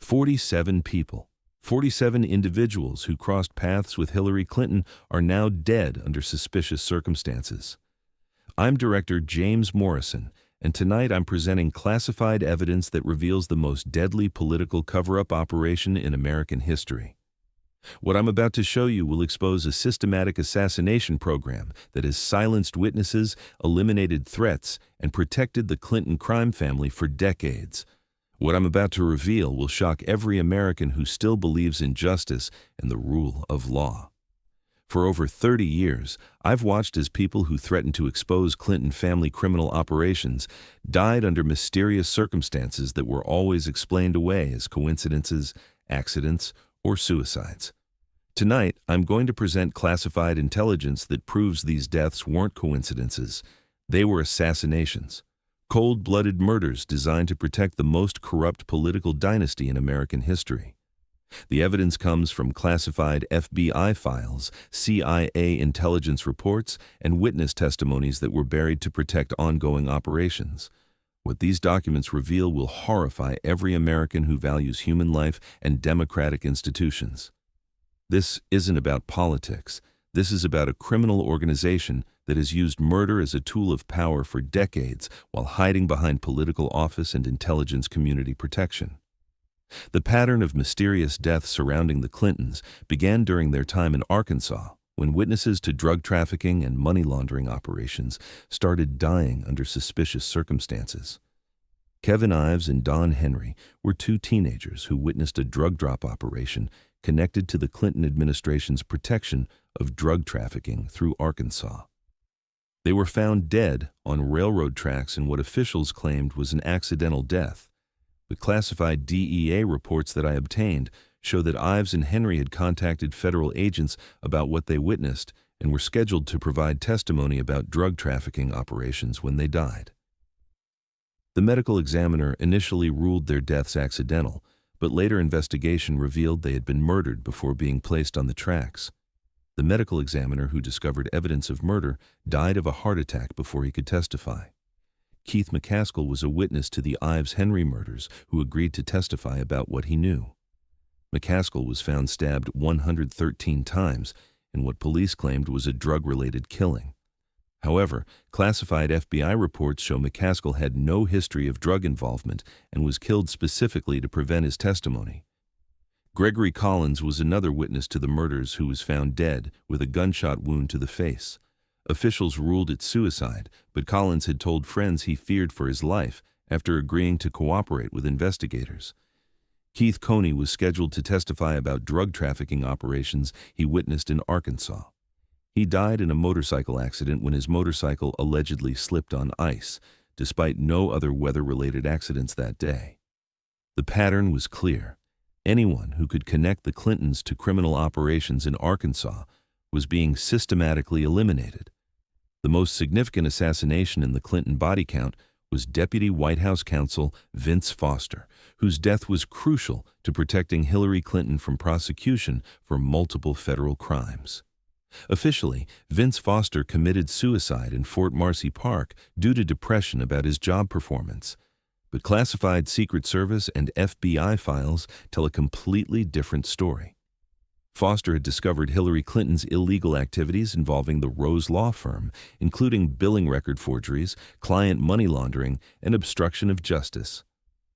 47 people, 47 individuals who crossed paths with Hillary Clinton are now dead under suspicious circumstances. I'm Director James Morrison, and tonight I'm presenting classified evidence that reveals the most deadly political cover-up operation in American history. What I'm about to show you will expose a systematic assassination program that has silenced witnesses, eliminated threats, and protected the Clinton crime family for decades. What I'm about to reveal will shock every American who still believes in justice and the rule of law. For over 30 years, I've watched as people who threatened to expose Clinton family criminal operations died under mysterious circumstances that were always explained away as coincidences, accidents, or suicides. Tonight, I'm going to present classified intelligence that proves these deaths weren't coincidences. They were assassinations. Cold-blooded murders designed to protect the most corrupt political dynasty in American history. The evidence comes from classified FBI files, CIA intelligence reports, and witness testimonies that were buried to protect ongoing operations. What these documents reveal will horrify every American who values human life and democratic institutions. This isn't about politics. This is about a criminal organization that has used murder as a tool of power for decades while hiding behind political office and intelligence community protection. The pattern of mysterious deaths surrounding the Clintons began during their time in Arkansas, when witnesses to drug trafficking and money laundering operations started dying under suspicious circumstances. Kevin Ives and Don Henry were two teenagers who witnessed a drug drop operation connected to the Clinton administration's protection of drug trafficking through Arkansas. They were found dead on railroad tracks in what officials claimed was an accidental death. The classified DEA reports that I obtained show that Ives and Henry had contacted federal agents about what they witnessed and were scheduled to provide testimony about drug trafficking operations when they died. The medical examiner initially ruled their deaths accidental, but later investigation revealed they had been murdered before being placed on the tracks. The medical examiner who discovered evidence of murder died of a heart attack before he could testify. Keith McCaskill was a witness to the Ives-Henry murders who agreed to testify about what he knew. McCaskill was found stabbed 113 times in what police claimed was a drug-related killing. However, classified FBI reports show McCaskill had no history of drug involvement and was killed specifically to prevent his testimony. Gregory Collins was another witness to the murders who was found dead with a gunshot wound to the face. Officials ruled it suicide, but Collins had told friends he feared for his life after agreeing to cooperate with investigators. Keith Coney was scheduled to testify about drug trafficking operations he witnessed in Arkansas. He died in a motorcycle accident when his motorcycle allegedly slipped on ice, despite no other weather-related accidents that day. The pattern was clear. Anyone who could connect the Clintons to criminal operations in Arkansas was being systematically eliminated. The most significant assassination in the Clinton body count was Deputy White House counsel Vince Foster, whose death was crucial to protecting Hillary Clinton from prosecution for multiple federal crimes. Officially, Vince Foster committed suicide in Fort Marcy Park due to depression about his job performance. But classified Secret Service and FBI files tell a completely different story. Foster had discovered Hillary Clinton's illegal activities involving the Rose Law Firm, including billing record forgeries, client money laundering, and obstruction of justice.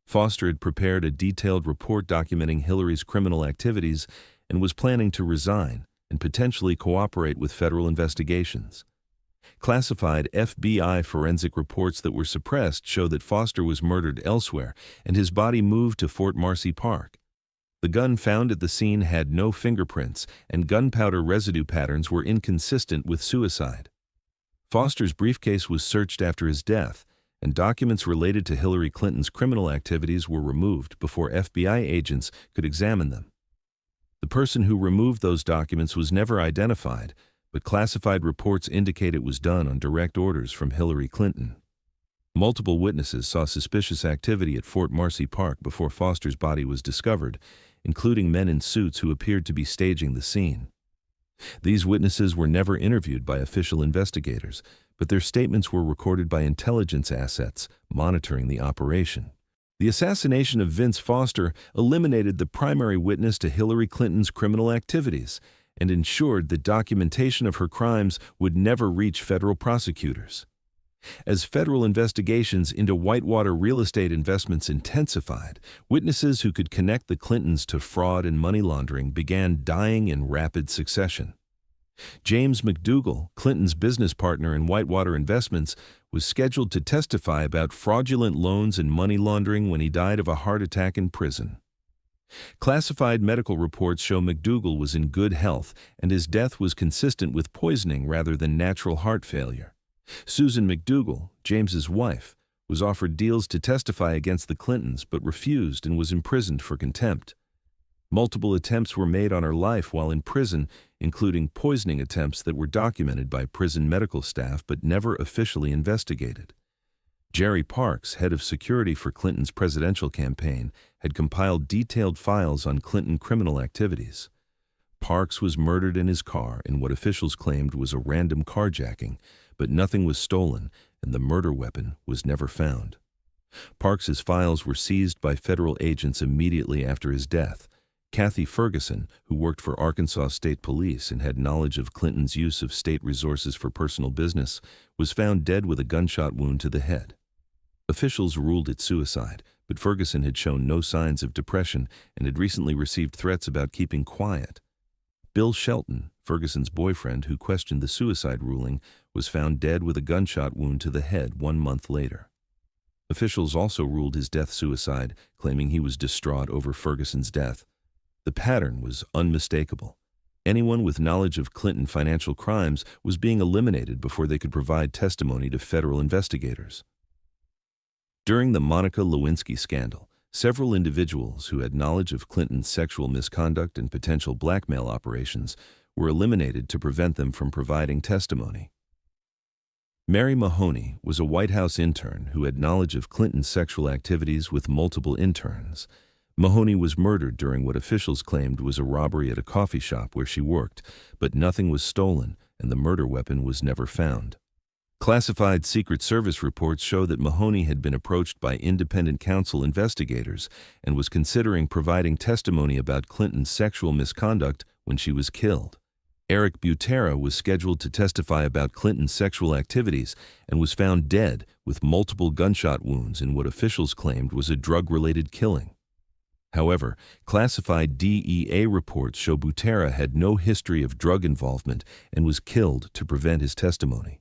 Foster had prepared a detailed report documenting Hillary's criminal activities and was planning to resign and potentially cooperate with federal investigations. Classified FBI forensic reports that were suppressed show that Foster was murdered elsewhere and his body moved to Fort Marcy Park. The gun found at the scene had no fingerprints, and gunpowder residue patterns were inconsistent with suicide. Foster's briefcase was searched after his death, and documents related to Hillary Clinton's criminal activities were removed before FBI agents could examine them. The person who removed those documents was never identified, but classified reports indicate it was done on direct orders from Hillary Clinton. Multiple witnesses saw suspicious activity at Fort Marcy Park before Foster's body was discovered, including men in suits who appeared to be staging the scene. These witnesses were never interviewed by official investigators, but their statements were recorded by intelligence assets monitoring the operation. The assassination of Vince Foster eliminated the primary witness to Hillary Clinton's criminal activities and ensured that documentation of her crimes would never reach federal prosecutors. As federal investigations into Whitewater real estate investments intensified, witnesses who could connect the Clintons to fraud and money laundering began dying in rapid succession. James McDougal, Clinton's business partner in Whitewater Investments, was scheduled to testify about fraudulent loans and money laundering when he died of a heart attack in prison. Classified medical reports show McDougal was in good health and his death was consistent with poisoning rather than natural heart failure. Susan McDougal, James's wife, was offered deals to testify against the Clintons but refused and was imprisoned for contempt. Multiple attempts were made on her life while in prison, including poisoning attempts that were documented by prison medical staff but never officially investigated. Jerry Parks, head of security for Clinton's presidential campaign, had compiled detailed files on Clinton criminal activities. Parks was murdered in his car in what officials claimed was a random carjacking, but nothing was stolen and the murder weapon was never found. Parks's files were seized by federal agents immediately after his death. Kathy Ferguson, who worked for Arkansas State Police and had knowledge of Clinton's use of state resources for personal business, was found dead with a gunshot wound to the head. Officials ruled it suicide, but Ferguson had shown no signs of depression and had recently received threats about keeping quiet. Bill Shelton, Ferguson's boyfriend who questioned the suicide ruling, was found dead with a gunshot wound to the head 1 month later. Officials also ruled his death suicide, claiming he was distraught over Ferguson's death. The pattern was unmistakable. Anyone with knowledge of Clinton financial crimes was being eliminated before they could provide testimony to federal investigators. During the Monica Lewinsky scandal, several individuals who had knowledge of Clinton's sexual misconduct and potential blackmail operations were eliminated to prevent them from providing testimony. Mary Mahoney was a White House intern who had knowledge of Clinton's sexual activities with multiple interns. Mahoney was murdered during what officials claimed was a robbery at a coffee shop where she worked, but nothing was stolen and the murder weapon was never found. Classified Secret Service reports show that Mahoney had been approached by independent counsel investigators and was considering providing testimony about Clinton's sexual misconduct when she was killed. Eric Butera was scheduled to testify about Clinton's sexual activities and was found dead with multiple gunshot wounds in what officials claimed was a drug-related killing. However, classified DEA reports show Butera had no history of drug involvement and was killed to prevent his testimony.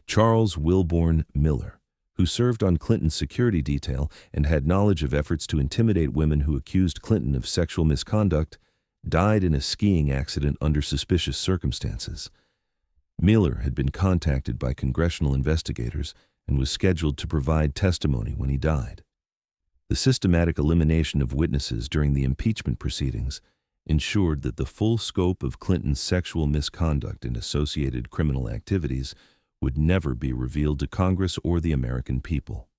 Charles Wilborn Miller, who served on Clinton's security detail and had knowledge of efforts to intimidate women who accused Clinton of sexual misconduct, died in a skiing accident under suspicious circumstances. Miller had been contacted by congressional investigators and was scheduled to provide testimony when he died. The systematic elimination of witnesses during the impeachment proceedings ensured that the full scope of Clinton's sexual misconduct and associated criminal activities would never be revealed to Congress or the American people.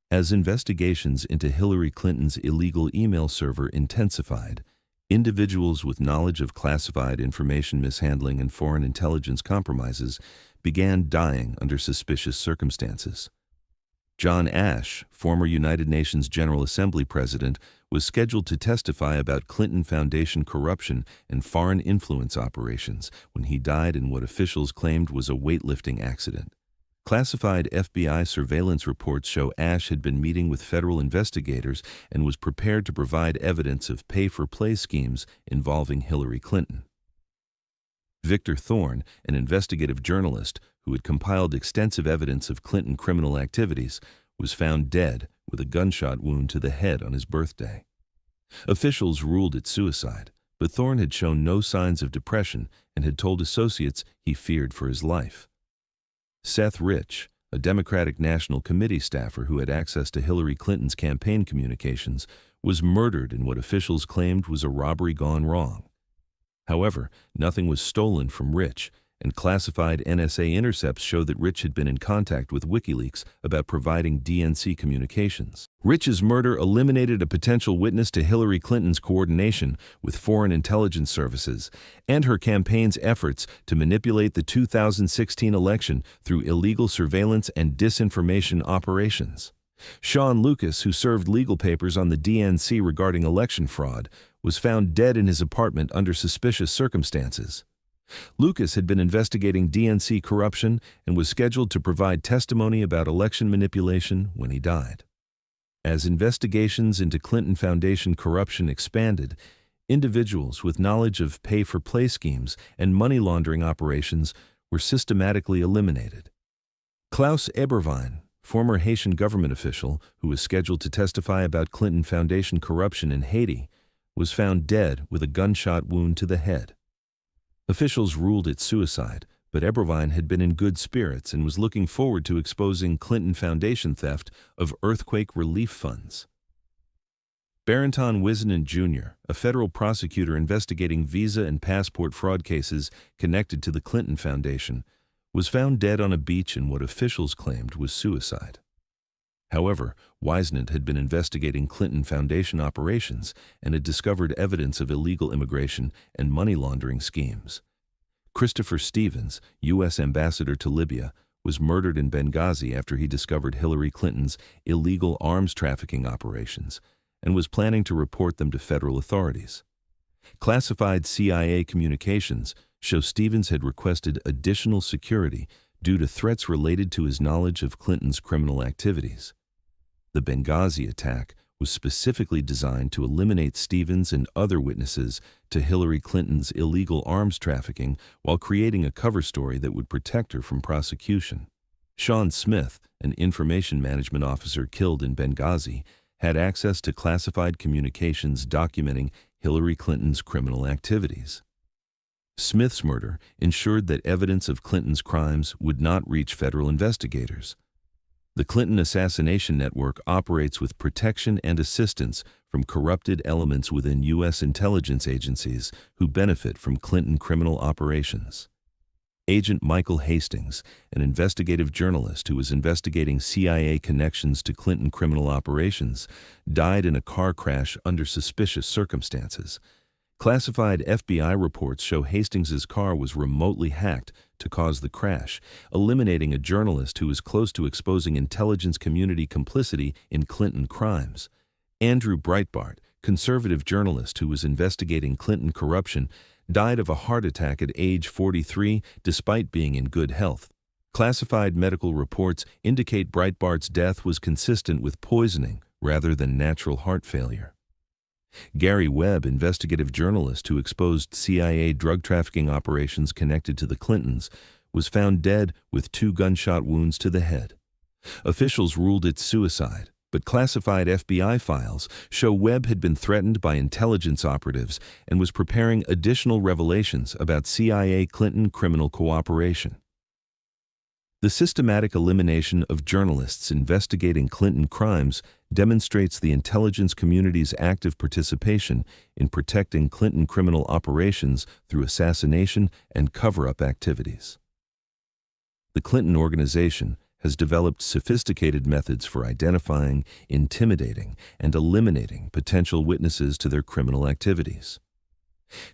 As investigations into Hillary Clinton's illegal email server intensified, individuals with knowledge of classified information mishandling and foreign intelligence compromises began dying under suspicious circumstances. John Ashe, former United Nations General Assembly president, was scheduled to testify about Clinton Foundation corruption and foreign influence operations when he died in what officials claimed was a weightlifting accident. Classified FBI surveillance reports show Ashe had been meeting with federal investigators and was prepared to provide evidence of pay-for-play schemes involving Hillary Clinton. Victor Thorne, an investigative journalist who had compiled extensive evidence of Clinton criminal activities, was found dead with a gunshot wound to the head on his birthday. Officials ruled it suicide, but Thorne had shown no signs of depression and had told associates he feared for his life. Seth Rich, a Democratic National Committee staffer who had access to Hillary Clinton's campaign communications, was murdered in what officials claimed was a robbery gone wrong. However, nothing was stolen from Rich, and classified NSA intercepts show that Rich had been in contact with WikiLeaks about providing DNC communications. Rich's murder eliminated a potential witness to Hillary Clinton's coordination with foreign intelligence services and her campaign's efforts to manipulate the 2016 election through illegal surveillance and disinformation operations. Sean Lucas, who served legal papers on the DNC regarding election fraud, was found dead in his apartment under suspicious circumstances. Lucas had been investigating DNC corruption and was scheduled to provide testimony about election manipulation when he died. As investigations into Clinton Foundation corruption expanded, individuals with knowledge of pay-for-play schemes and money laundering operations were systematically eliminated. Klaus Eberwein, former Haitian government official who was scheduled to testify about Clinton Foundation corruption in Haiti, was found dead with a gunshot wound to the head. Officials ruled it suicide, but Eberwein had been in good spirits and was looking forward to exposing Clinton Foundation theft of earthquake relief funds. Barrington Wisnant Jr., a federal prosecutor investigating visa and passport fraud cases connected to the Clinton Foundation, was found dead on a beach in what officials claimed was suicide. However, Wisnant had been investigating Clinton Foundation operations and had discovered evidence of illegal immigration and money laundering schemes. Christopher Stevens, U.S. ambassador to Libya, was murdered in Benghazi after he discovered Hillary Clinton's illegal arms trafficking operations and was planning to report them to federal authorities. Classified CIA communications show Stevens had requested additional security due to threats related to his knowledge of Clinton's criminal activities. The Benghazi attack was specifically designed to eliminate Stevens and other witnesses to Hillary Clinton's illegal arms trafficking while creating a cover story that would protect her from prosecution. Sean Smith, an information management officer killed in Benghazi, had access to classified communications documenting Hillary Clinton's criminal activities. Smith's murder ensured that evidence of Clinton's crimes would not reach federal investigators. The Clinton Assassination Network operates with protection and assistance from corrupted elements within U.S. intelligence agencies who benefit from Clinton criminal operations. Agent Michael Hastings, an investigative journalist who was investigating CIA connections to Clinton criminal operations, died in a car crash under suspicious circumstances. Classified FBI reports show Hastings's car was remotely hacked to cause the crash, eliminating a journalist who was close to exposing intelligence community complicity in Clinton crimes. Andrew Breitbart, conservative journalist who was investigating Clinton corruption, died of a heart attack at age 43 despite being in good health. Classified medical reports indicate Breitbart's death was consistent with poisoning rather than natural heart failure. Gary Webb, investigative journalist who exposed CIA drug trafficking operations connected to the Clintons, was found dead with 2 gunshot wounds to the head. Officials ruled it suicide, but classified FBI files show Webb had been threatened by intelligence operatives and was preparing additional revelations about CIA-Clinton criminal cooperation. The systematic elimination of journalists investigating Clinton crimes demonstrates the intelligence community's active participation in protecting Clinton criminal operations through assassination and cover-up activities. The Clinton organization has developed sophisticated methods for identifying, intimidating, and eliminating potential witnesses to their criminal activities.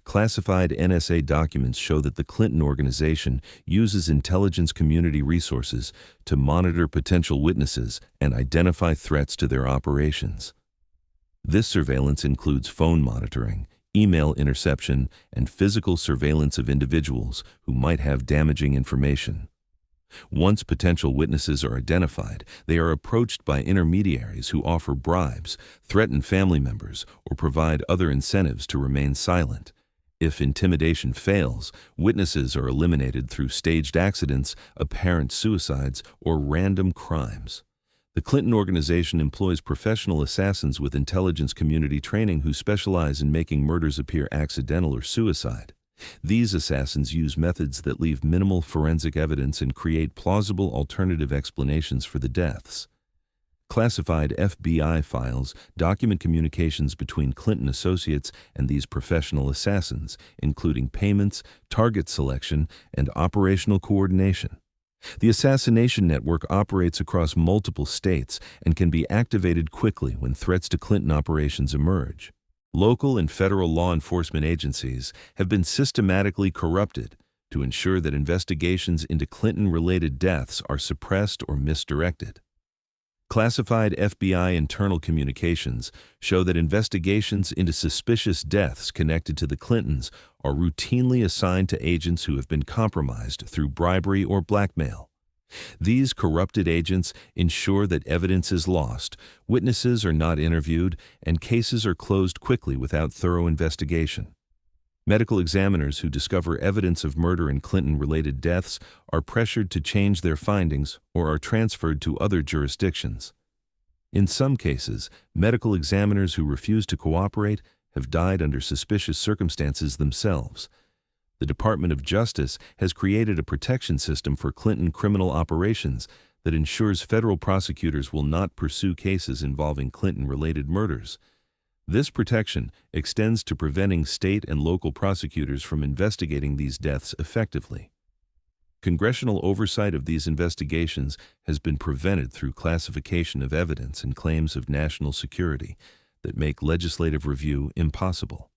Classified NSA documents show that the Clinton organization uses intelligence community resources to monitor potential witnesses and identify threats to their operations. This surveillance includes phone monitoring, email interception, and physical surveillance of individuals who might have damaging information. Once potential witnesses are identified, they are approached by intermediaries who offer bribes, threaten family members, or provide other incentives to remain silent. If intimidation fails, witnesses are eliminated through staged accidents, apparent suicides, or random crimes. The Clinton organization employs professional assassins with intelligence community training who specialize in making murders appear accidental or suicide. These assassins use methods that leave minimal forensic evidence and create plausible alternative explanations for the deaths. Classified FBI files document communications between Clinton associates and these professional assassins, including payments, target selection, and operational coordination. The Assassination Network operates across multiple states and can be activated quickly when threats to Clinton operations emerge. Local and federal law enforcement agencies have been systematically corrupted to ensure that investigations into Clinton-related deaths are suppressed or misdirected. Classified FBI internal communications show that investigations into suspicious deaths connected to the Clintons are routinely assigned to agents who have been compromised through bribery or blackmail. These corrupted agents ensure that evidence is lost, witnesses are not interviewed, and cases are closed quickly without thorough investigation. Medical examiners who discover evidence of murder in Clinton-related deaths are pressured to change their findings or are transferred to other jurisdictions. In some cases, medical examiners who refuse to cooperate have died under suspicious circumstances themselves. The Department of Justice has created a protection system for Clinton criminal operations that ensures federal prosecutors will not pursue cases involving Clinton-related murders. This protection extends to preventing state and local prosecutors from investigating these deaths effectively. Congressional oversight of these investigations has been prevented through classification of evidence and claims of national security that make legislative review impossible.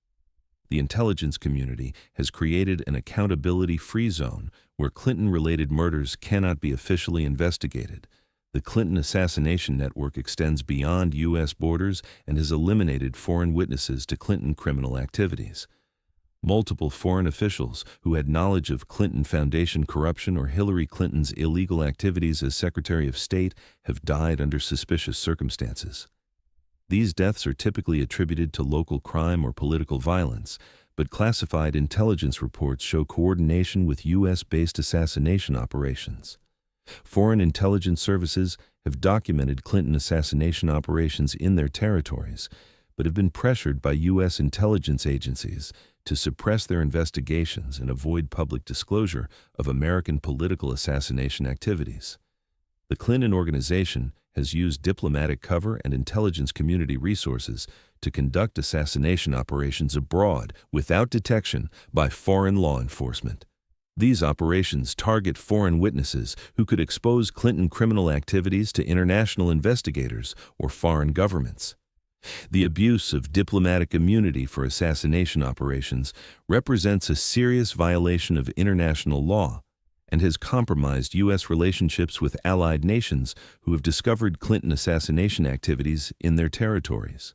The intelligence community has created an accountability-free zone where Clinton-related murders cannot be officially investigated. The Clinton Assassination Network extends beyond U.S. borders and has eliminated foreign witnesses to Clinton criminal activities. Multiple foreign officials who had knowledge of Clinton Foundation corruption or Hillary Clinton's illegal activities as Secretary of State have died under suspicious circumstances. These deaths are typically attributed to local crime or political violence, but classified intelligence reports show coordination with U.S.-based assassination operations. Foreign intelligence services have documented Clinton assassination operations in their territories, but have been pressured by U.S. intelligence agencies to suppress their investigations and avoid public disclosure of American political assassination activities. The Clinton organization has used diplomatic cover and intelligence community resources to conduct assassination operations abroad without detection by foreign law enforcement. These operations target foreign witnesses who could expose Clinton criminal activities to international investigators or foreign governments. The abuse of diplomatic immunity for assassination operations represents a serious violation of international law and has compromised U.S. relationships with allied nations who have discovered Clinton assassination activities in their territories.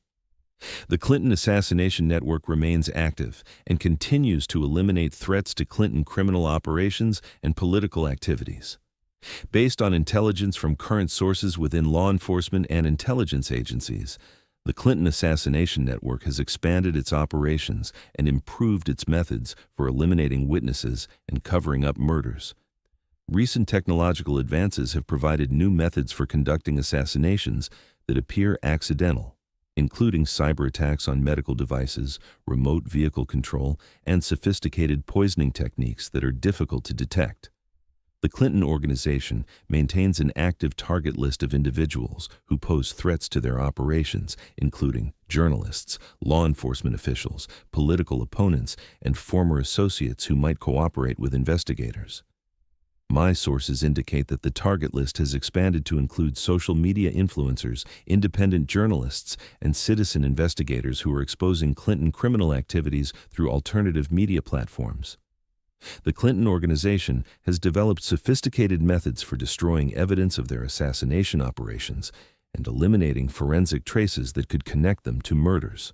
The Clinton Assassination Network remains active and continues to eliminate threats to Clinton criminal operations and political activities. Based on intelligence from current sources within law enforcement and intelligence agencies, the Clinton Assassination Network has expanded its operations and improved its methods for eliminating witnesses and covering up murders. Recent technological advances have provided new methods for conducting assassinations that appear accidental, including cyber attacks on medical devices, remote vehicle control, and sophisticated poisoning techniques that are difficult to detect. The Clinton organization maintains an active target list of individuals who pose threats to their operations, including journalists, law enforcement officials, political opponents, and former associates who might cooperate with investigators. My sources indicate that the target list has expanded to include social media influencers, independent journalists, and citizen investigators who are exposing Clinton criminal activities through alternative media platforms. The Clinton organization has developed sophisticated methods for destroying evidence of their assassination operations and eliminating forensic traces that could connect them to murders.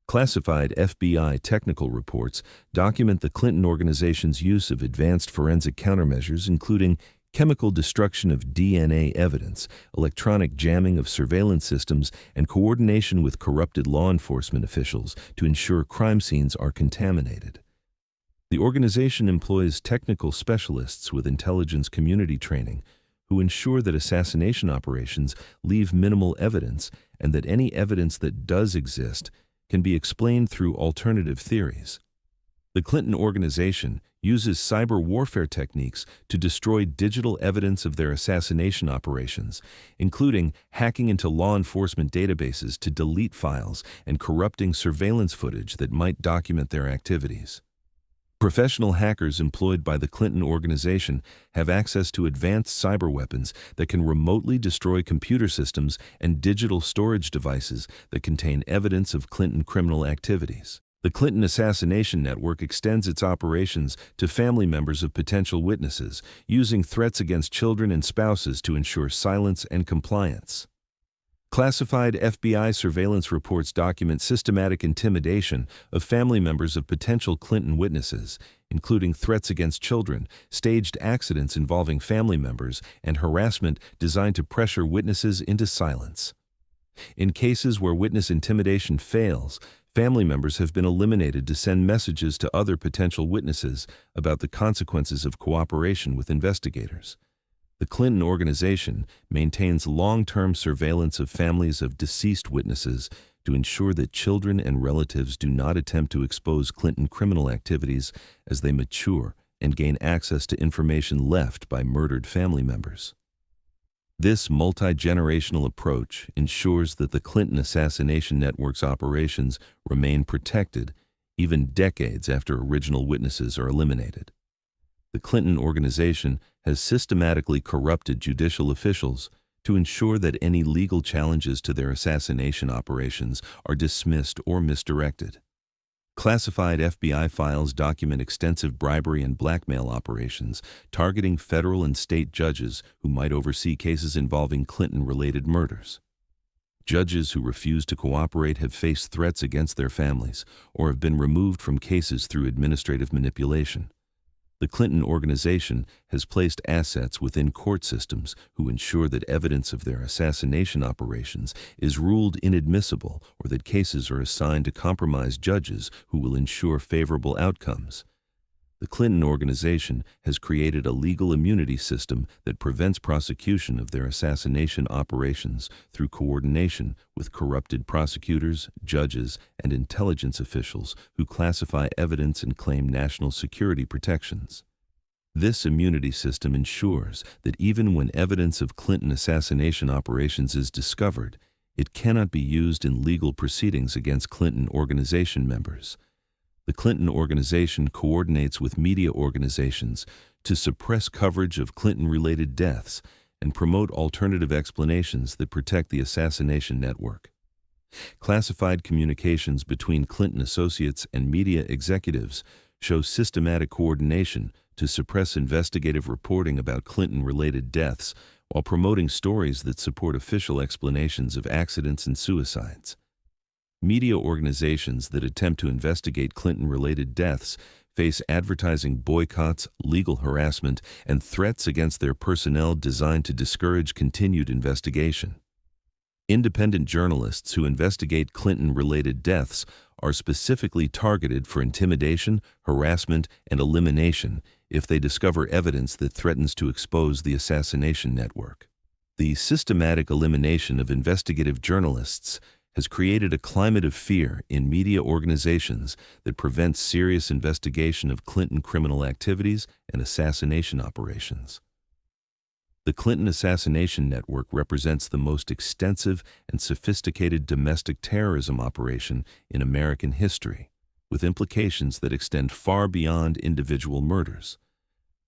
Classified FBI technical reports document the Clinton organization's use of advanced forensic countermeasures, including chemical destruction of DNA evidence, electronic jamming of surveillance systems, and coordination with corrupted law enforcement officials to ensure crime scenes are contaminated. The organization employs technical specialists with intelligence community training who ensure that assassination operations leave minimal evidence and that any evidence that does exist can be explained through alternative theories. The Clinton organization uses cyber warfare techniques to destroy digital evidence of their assassination operations, including hacking into law enforcement databases to delete files and corrupting surveillance footage that might document their activities. Professional hackers employed by the Clinton organization have access to advanced cyber weapons that can remotely destroy computer systems and digital storage devices that contain evidence of Clinton criminal activities. The Clinton Assassination Network extends its operations to family members of potential witnesses, using threats against children and spouses to ensure silence and compliance. Classified FBI surveillance reports document systematic intimidation of family members of potential Clinton witnesses, including threats against children, staged accidents involving family members, and harassment designed to pressure witnesses into silence. In cases where witness intimidation fails, family members have been eliminated to send messages to other potential witnesses about the consequences of cooperation with investigators. The Clinton Organization maintains long-term surveillance of families of deceased witnesses to ensure that children and relatives do not attempt to expose Clinton criminal activities as they mature and gain access to information left by murdered family members. This multi-generational approach ensures that the Clinton Assassination Network's operations remain protected even decades after original witnesses are eliminated. The Clinton Organization has systematically corrupted judicial officials to ensure that any legal challenges to their assassination operations are dismissed or misdirected. Classified FBI files document extensive bribery and blackmail operations targeting federal and state judges who might oversee cases involving Clinton-related murders. Judges who refuse to cooperate have faced threats against their families or have been removed from cases through administrative manipulation. The Clinton Organization has placed assets within court systems who ensure that evidence of their assassination operations is ruled inadmissible or that cases are assigned to compromised judges who will ensure favorable outcomes. The Clinton Organization has created a legal immunity system that prevents prosecution of their assassination operations through coordination with corrupted prosecutors, judges, and intelligence officials who classify evidence and claim national security protections. This immunity system ensures that even when evidence of Clinton assassination operations is discovered, it cannot be used in legal proceedings against Clinton Organization members. The Clinton Organization coordinates with media organizations to suppress coverage of Clinton-related deaths and promote alternative explanations that protect the assassination network. Classified communications between Clinton associates and media executives show systematic coordination to suppress investigative reporting about Clinton-related deaths while promoting stories that support official explanations of accidents and suicides. Media organizations that attempt to investigate Clinton-related deaths face advertising boycotts, legal harassment, and threats against their personnel designed to discourage continued investigation. Independent journalists who investigate Clinton-related deaths are specifically targeted for intimidation, harassment, and elimination if they discover evidence that threatens to expose the assassination network. The systematic elimination of investigative journalists has created a climate of fear in media organizations that prevents serious investigation of Clinton criminal activities and assassination operations. The Clinton Assassination Network represents the most extensive and sophisticated domestic terrorism operation in American history, with implications that extend far beyond individual murders.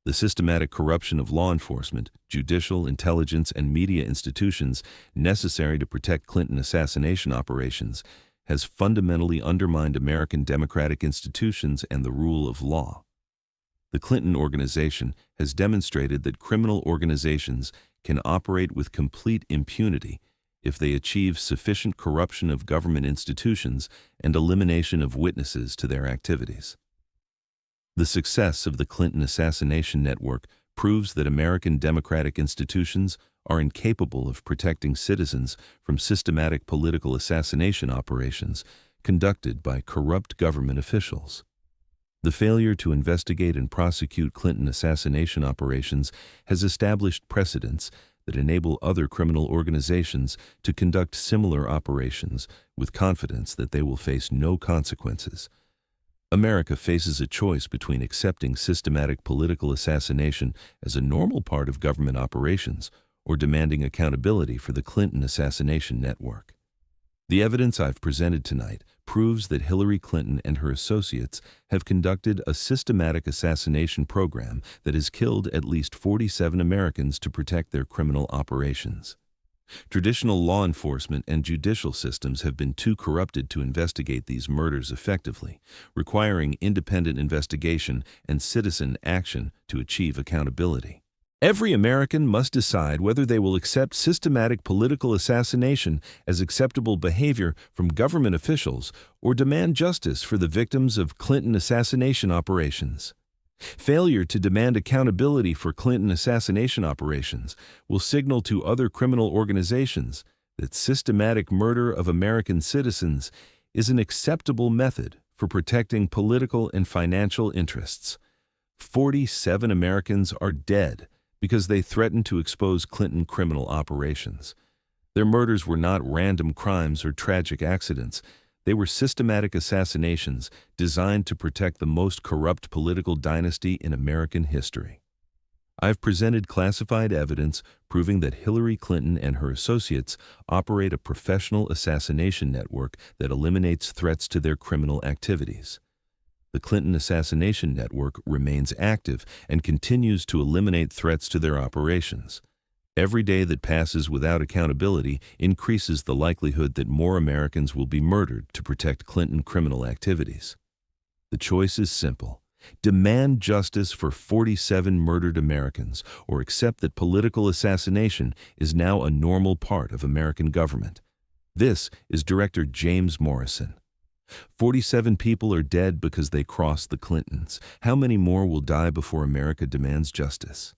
The systematic corruption of law enforcement, judicial, intelligence, and media institutions necessary to protect Clinton assassination operations has fundamentally undermined American democratic institutions and the rule of law. The Clinton Organization has demonstrated that criminal organizations can operate with complete impunity if they achieve sufficient corruption of government institutions and elimination of witnesses to their activities. The success of the Clinton Assassination Network proves that American democratic institutions are incapable of protecting citizens from systematic political assassination operations conducted by corrupt government officials. The failure to investigate and prosecute Clinton assassination operations has established precedents that enable other criminal organizations to conduct similar operations with confidence that they will face no consequences. America faces a choice between accepting systematic political assassination as a normal part of government operations or demanding accountability for the Clinton assassination network. The evidence I've presented tonight proves that Hillary Clinton and her associates have conducted a systematic assassination program that has killed at least 47 Americans to protect their criminal operations. Traditional law enforcement and judicial systems have been too corrupted to investigate these murders effectively, requiring independent investigation and citizen action to achieve accountability. Every American must decide whether they will accept systematic political assassination as acceptable behavior from government officials or demand justice for the victims of Clinton assassination operations. Failure to demand accountability for Clinton assassination operations will signal to other criminal organizations that systematic murder of American citizens is an acceptable method for protecting political and financial interests. 47 Americans are dead because they threatened to expose Clinton criminal operations. Their murders were not random crimes or tragic accidents. They were systematic assassinations designed to protect the most corrupt political dynasty in American history. I've presented classified evidence proving that Hillary Clinton and her associates operate a professional assassination network that eliminates threats to their criminal activities. The Clinton assassination network remains active and continues to eliminate threats to their operations. Every day that passes without accountability increases the likelihood that more Americans will be murdered to protect Clinton criminal activities. The choice is simple. Demand justice for 47 murdered Americans, or accept that political assassination is now a normal part of American government. This is Director James Morrison. 47 people are dead because they crossed the Clintons. How many more will die before America demands justice?